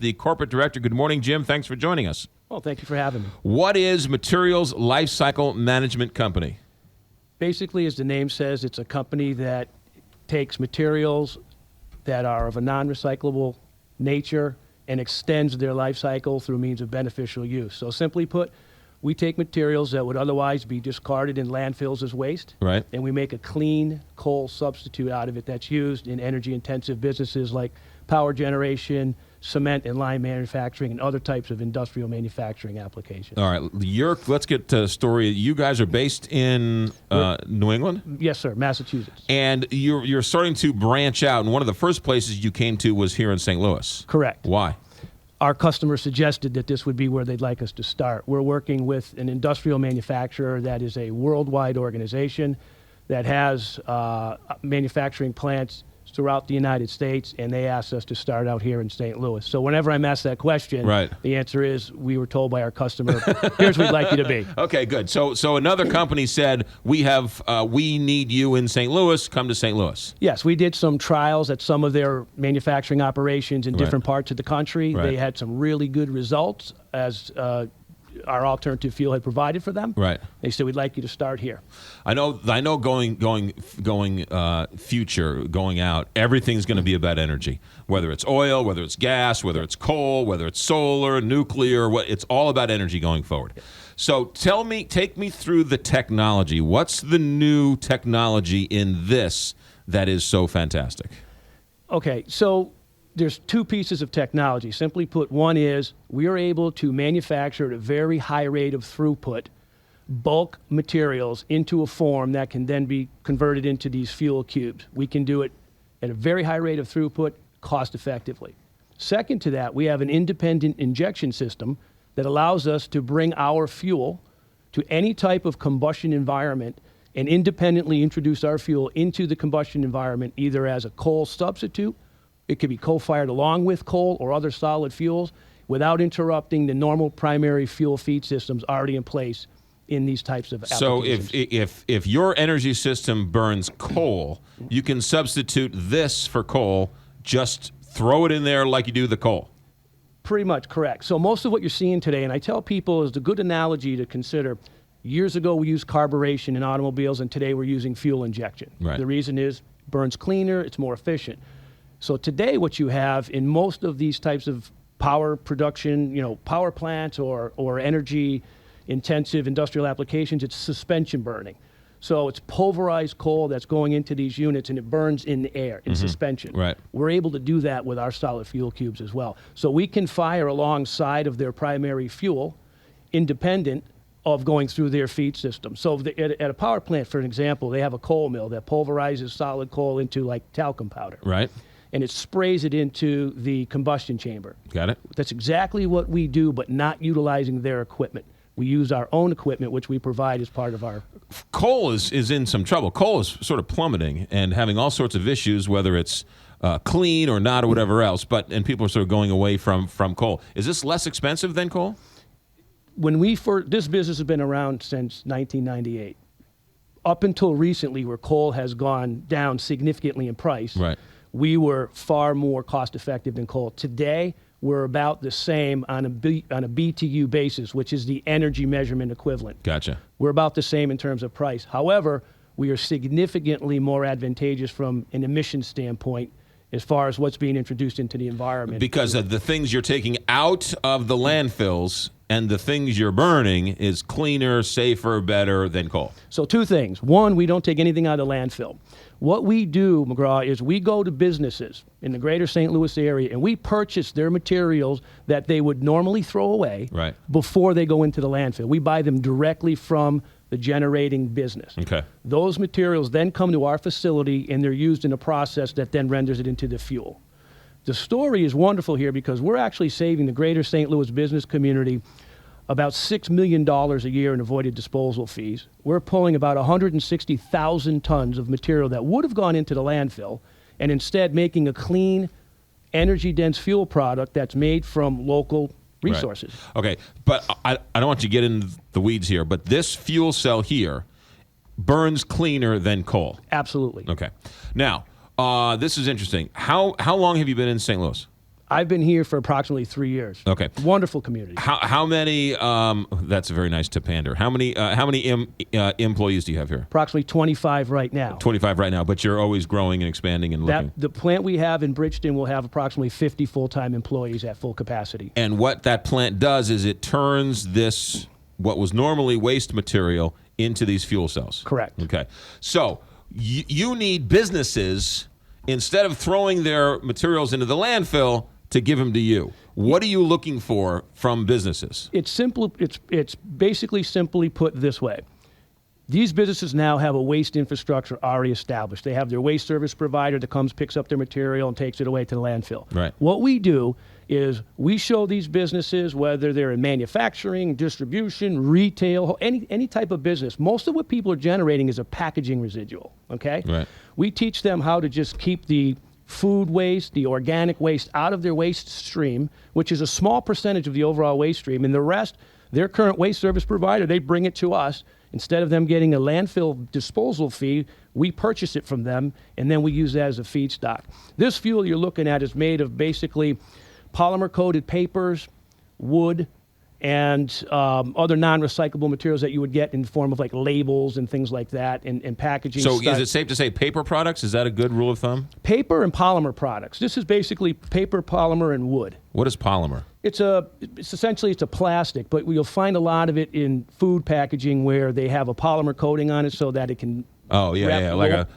the corporate director. Good morning, Jim. Thanks for joining us. Well, thank you for having me. What is Materials Lifecycle Management Company? Basically, as the name says, it's a company that takes materials that are of a non-recyclable nature and extends their life cycle through means of beneficial use. So simply put, we take materials that would otherwise be discarded in landfills as waste, Right. and we make a clean coal substitute out of it that's used in energy-intensive businesses like power generation, cement and lime manufacturing, and other types of industrial manufacturing applications. All right, let's get to the story. You guys are based in New England? Yes, sir, Massachusetts. And you're starting to branch out, and one of the first places you came to was here in St. Louis. Correct. Why? Our customer suggested that this would be where they'd like us to start. We're working with an industrial manufacturer that is a worldwide organization that has manufacturing plants throughout the United States, and they asked us to start out here in St. Louis. So whenever I'm asked that question, Right. the answer is we were told by our customer, here's where we'd like you to be. Okay, good. So another company said, we need you in St. Louis. Come to St. Louis. Yes, we did some trials at some of their manufacturing operations in different parts of the country. Right. They had some really good results as our alternative fuel had provided for them. Right. They said, we'd like you to start here. I know. Going future, going out. Everything's going to be about energy. Whether it's oil, whether it's gas, whether it's coal, whether it's solar, nuclear. It's all about energy going forward. So take me through the technology. What's the new technology in this that is so fantastic? Okay, so there's two pieces of technology. Simply put, one is we are able to manufacture at a very high rate of throughput bulk materials into a form that can then be converted into these fuel cubes. We can do it at a very high rate of throughput, cost effectively. Second to that, we have an independent injection system that allows us to bring our fuel to any type of combustion environment and independently introduce our fuel into the combustion environment, either as a coal substitute, it could be coal-fired along with coal or other solid fuels, without interrupting the normal primary fuel feed systems already in place in these types of applications. So if your energy system burns coal, you can substitute this for coal, just throw it in there like you do the coal. Pretty much correct. So most of what you're seeing today, and I tell people is a good analogy to consider, years ago we used carburation in automobiles, and today we're using fuel injection. Right. The reason is it burns cleaner, it's more efficient. So today what you have in most of these types of power production, power plants or energy intensive industrial applications, it's suspension burning. So it's pulverized coal that's going into these units and it burns in the air, in suspension. Right. We're able to do that with our solid fuel cubes as well. So we can fire alongside of their primary fuel, independent of going through their feed system. So at a power plant, for an example, they have a coal mill that pulverizes solid coal into like talcum powder. Right. And it sprays it into the combustion chamber. Got it. That's exactly what we do, but not utilizing their equipment. We use our own equipment, which we provide as part of our... Coal is in some trouble. Coal is sort of plummeting and having all sorts of issues, whether it's clean or not or whatever else, and people are sort of going away from coal. Is this less expensive than coal? This business has been around since 1998. Up until recently, where coal has gone down significantly in price, Right. we were far more cost effective than coal. Today, we're about the same on a BTU basis, which is the energy measurement equivalent. Gotcha. We're about the same in terms of price. However, we are significantly more advantageous from an emission standpoint as far as what's being introduced into the environment. Because of the things you're taking out of the landfills and the things you're burning is cleaner, safer, better than coal. So two things. One, we don't take anything out of the landfill. What we do, McGraw, is we go to businesses in the greater St. Louis area and we purchase their materials that they would normally throw away Right. before they go into the landfill. We buy them directly from the generating business. Okay. Those materials then come to our facility and they're used in a process that then renders it into the fuel. The story is wonderful here because we're actually saving the greater St. Louis business community about $6 million a year in avoided disposal fees. We're pulling about 160,000 tons of material that would have gone into the landfill and instead making a clean, energy-dense fuel product that's made from local resources. Right. Okay, but I don't want you to get into the weeds here, but this fuel cell here burns cleaner than coal. Absolutely. Okay. Now, this is interesting. How long have you been in St. Louis? I've been here for approximately 3 years. Okay. Wonderful community. How many? That's very nice to pander. How many employees do you have here? Approximately 25 right now. 25 right now, but you're always growing and expanding and looking. The plant we have in Bridgeton will have approximately 50 full-time employees at full capacity. And what that plant does is it turns this, what was normally waste material, into these fuel cells. Correct. Okay. So you need businesses, instead of throwing their materials into the landfill, to give them to you. What are you looking for from businesses? It's simple. It's basically simply put this way. These businesses now have a waste infrastructure already established. They have their waste service provider that comes, picks up their material, and takes it away to the landfill. Right. What we do is we show these businesses, whether they're in manufacturing, distribution, retail, any type of business, most of what people are generating is a packaging residual, okay? Right. We teach them how to just keep the food waste, the organic waste out of their waste stream, which is a small percentage of the overall waste stream, and the rest, their current waste service provider, they bring it to us. Instead of them getting a landfill disposal fee, we purchase it from them, and then we use that as a feedstock. This fuel you're looking at is made of basically polymer-coated papers, wood, and other non-recyclable materials that you would get in the form of like labels and things like that, and packaging. So is it safe to say paper products? Is that a good rule of thumb? Paper and polymer products. This is basically paper, polymer, and wood. What is polymer? It's essentially a plastic, but you'll find a lot of it in food packaging where they have a polymer coating on it so that it can. Oh yeah,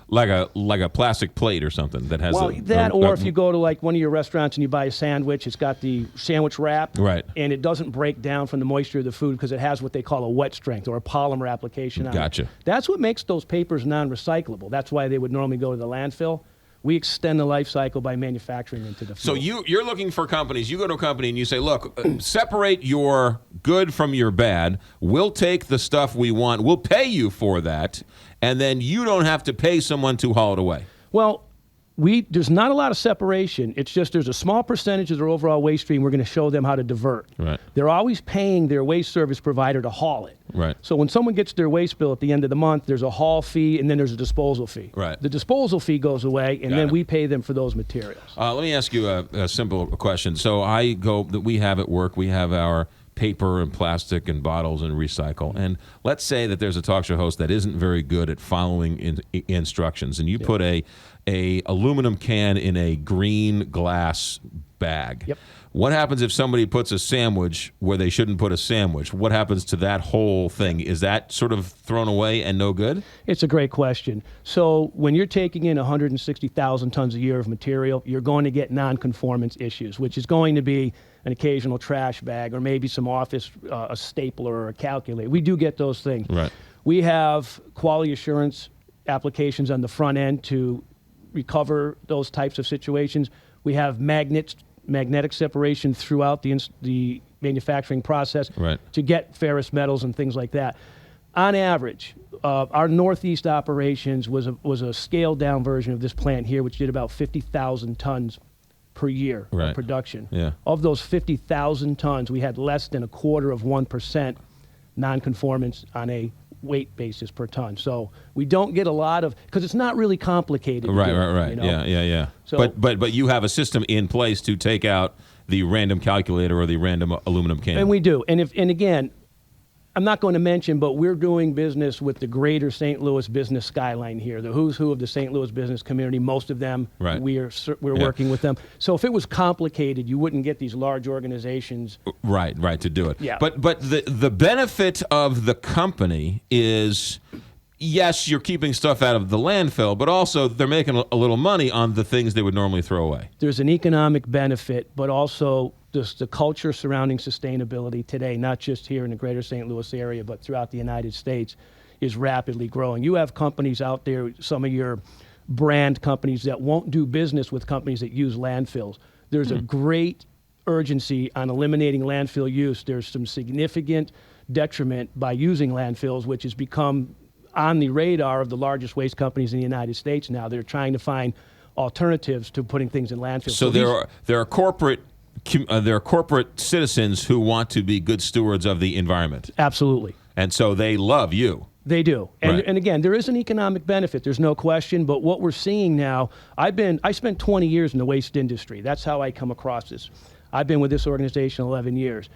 like a plastic plate or something that has. Well, if you go to like one of your restaurants and you buy a sandwich, it's got the sandwich wrap, right, and it doesn't break down from the moisture of the food because it has what they call a wet strength or a polymer application on it. Gotcha. That's what makes those papers non-recyclable. That's why they would normally go to the landfill. We extend the life cycle by manufacturing into the fuel. So you're looking for companies. You go to a company and you say, look, separate your good from your bad. We'll take the stuff we want. We'll pay you for that. And then you don't have to pay someone to haul it away. Well, there's not a lot of separation. It's just there's a small percentage of their overall waste stream we're going to show them how to divert. Right. They're always paying their waste service provider to haul it. Right. So when someone gets their waste bill at the end of the month, there's a haul fee and then there's a disposal fee. Right. The disposal fee goes away, and then we pay them for those materials. Let me ask you a simple question. So we have at work, we have our paper and plastic and bottles and recycle. And let's say that there's a talk show host that isn't very good at following instructions, and you put a aluminum can in a green glass bag. Yep. What happens if somebody puts a sandwich where they shouldn't put a sandwich? What happens to that whole thing? Is that sort of thrown away and no good? It's a great question. So when you're taking in 160,000 tons a year of material, you're going to get nonconformance issues, which is going to be an occasional trash bag or maybe some office, a stapler or a calculator. We do get those things. Right. We have quality assurance applications on the front end to recover those types of situations. We have magnetic separation throughout the manufacturing process to get ferrous metals and things like that. On average, our Northeast operations was a scaled down version of this plant here, which did about 50,000 tons per year of production. Yeah. Of those 50,000 tons, we had less than 1/4% nonconformance on a weight basis per ton. So we don't get a lot of, because it's not really complicated. Right. You know? Yeah. So, but you have a system in place to take out the random calculator or the random aluminum can. And we do. And again, I'm not going to mention, but we're doing business with the greater St. Louis business skyline here, the who's who of the St. Louis business community. Most of them, we're working with them. So if it was complicated, you wouldn't get these large organizations. Right, to do it. Yeah. But the benefit of the company is, yes, you're keeping stuff out of the landfill, but also they're making a little money on the things they would normally throw away. There's an economic benefit, but also just the culture surrounding sustainability today, not just here in the greater St. Louis area, but throughout the United States, is rapidly growing. You have companies out there, some of your brand companies, that won't do business with companies that use landfills. There's a great urgency on eliminating landfill use. There's some significant detriment by using landfills, which has become on the radar of the largest waste companies in the United States now. They're trying to find alternatives to putting things in landfills. So there are corporate citizens who want to be good stewards of the environment. Absolutely. And so they love you. They do. And, Right. and again, there is an economic benefit. There's no question. But what we're seeing now, I spent 20 years in the waste industry. That's how I come across this. I've been with this organization 11 years.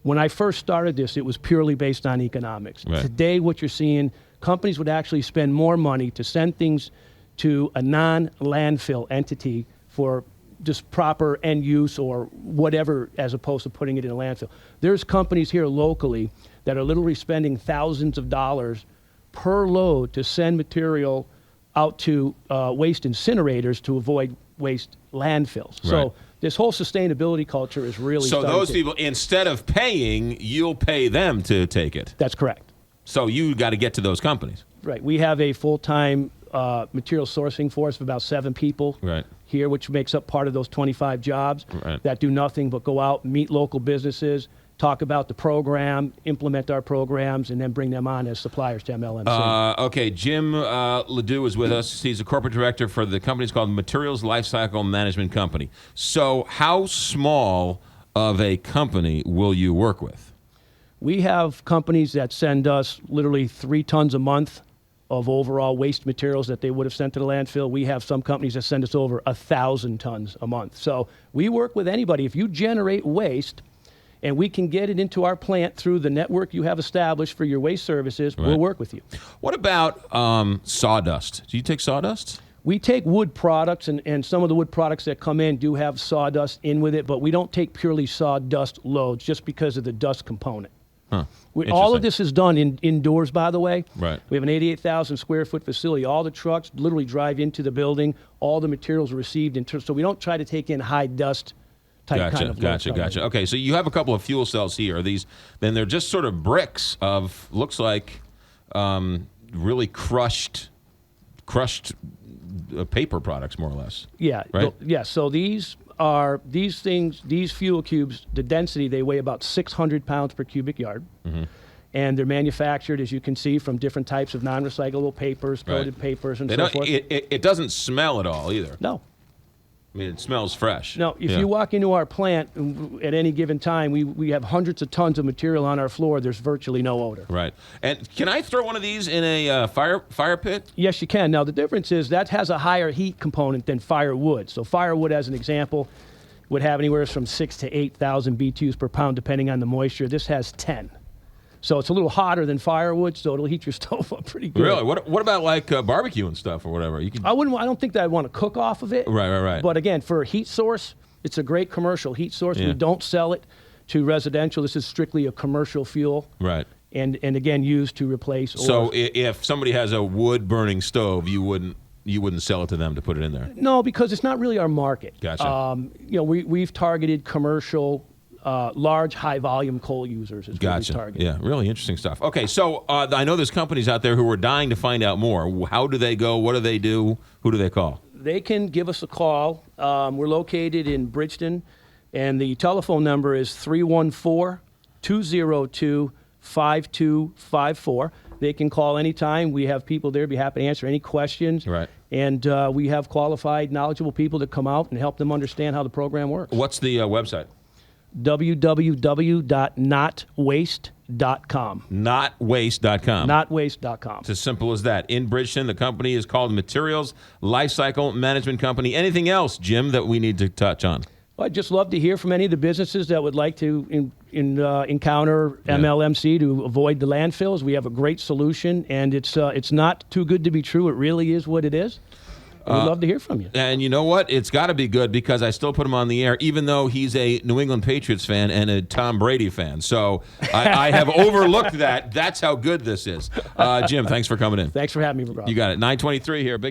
When I first started this, it was purely based on economics. Right. Today, what you're seeing, companies would actually spend more money to send things to a non-landfill entity for just proper end use or whatever, as opposed to putting it in a landfill. There's companies here locally that are literally spending thousands of dollars per load to send material out to waste incinerators to avoid waste landfills. Right. So this whole sustainability culture is really So starting those to- people, instead of paying, you'll pay them to take it. That's correct. So you got to get to those companies. Right. We have a full-time material sourcing force of about 7 people Right. here, which makes up part of those 25 jobs Right. that do nothing but go out, meet local businesses, talk about the program, implement our programs, and then bring them on as suppliers to MLMC. Okay, Jim Ledoux is with us. He's a corporate director for the company's called Materials Lifecycle Management Company. So how small of a company will you work with? We have companies that send us literally 3 tons a month of overall waste materials that they would have sent to the landfill. We have some companies that send us over 1,000 tons a month. So we work with anybody. If you generate waste and we can get it into our plant through the network you have established for your waste services, Right. we'll work with you. What about sawdust? Do you take sawdust? We take wood products, and some of the wood products that come in do have sawdust in with it, but we don't take purely sawdust loads just because of the dust component. Huh. All Interesting. of this is done indoors, by the way. Right. We have an 88,000 square foot facility. All the trucks literally drive into the building. All the materials are received so we don't try to take in high dust type kind of loads. Gotcha. Okay, so you have a couple of fuel cells here. Are these then they're just sort of bricks of looks like really crushed paper products, more or less. Yeah. Right? Yeah. So these fuel cubes, the density, they weigh about 600 pounds per cubic yard. Mm-hmm. And they're manufactured, as you can see, from different types of non-recyclable papers, coated papers, and They so don't, forth. it doesn't smell at all either. No. I mean, it smells fresh. No, if Yeah. you walk into our plant at any given time, we have hundreds of tons of material on our floor. There's virtually no odor. Right. And can I throw one of these in a fire pit? Yes, you can. Now, the difference is that has a higher heat component than firewood. So firewood, as an example, would have anywhere from 6,000 to 8,000 BTUs per pound, depending on the moisture. This has 10. So it's a little hotter than firewood, so it'll heat your stove up pretty good. Really? What about like barbecue and stuff or whatever? You can. I don't think that I'd want to cook off of it. Right. But again, for a heat source, it's a great commercial heat source. Yeah. We don't sell it to residential. This is strictly a commercial fuel. Right. And again, used to replace. So if somebody has a wood burning stove, you wouldn't sell it to them to put it in there. No, because it's not really our market. Gotcha. We've targeted commercial, large, high volume coal users. Is what we've Gotcha. targeted. Yeah, really interesting stuff. Okay, so I know there's companies out there who are dying to find out more. How do they go? What do they do? Who do they call? They can give us a call. We're located in Bridgeton, and the telephone number is 314-202-5254. They can call anytime. We have people there, be happy to answer any questions. Right. And we have qualified, knowledgeable people that come out and help them understand how the program works. What's the website? www.notwaste.com. Notwaste.com. Notwaste.com. It's as simple as that. In Bridgeton, the company is called Materials Lifecycle Management Company. Anything else, Jim, that we need to touch on? Well, I'd just love to hear from any of the businesses that would like to encounter MLMC to avoid the landfills. We have a great solution, and it's not too good to be true. It really is what it is. We'd love to hear from you. And you know what? It's got to be good because I still put him on the air, even though he's a New England Patriots fan and a Tom Brady fan. So I have overlooked that. That's how good this is. Jim, thanks for coming in. Thanks for having me, Rob. You got it. 9:23 here. Big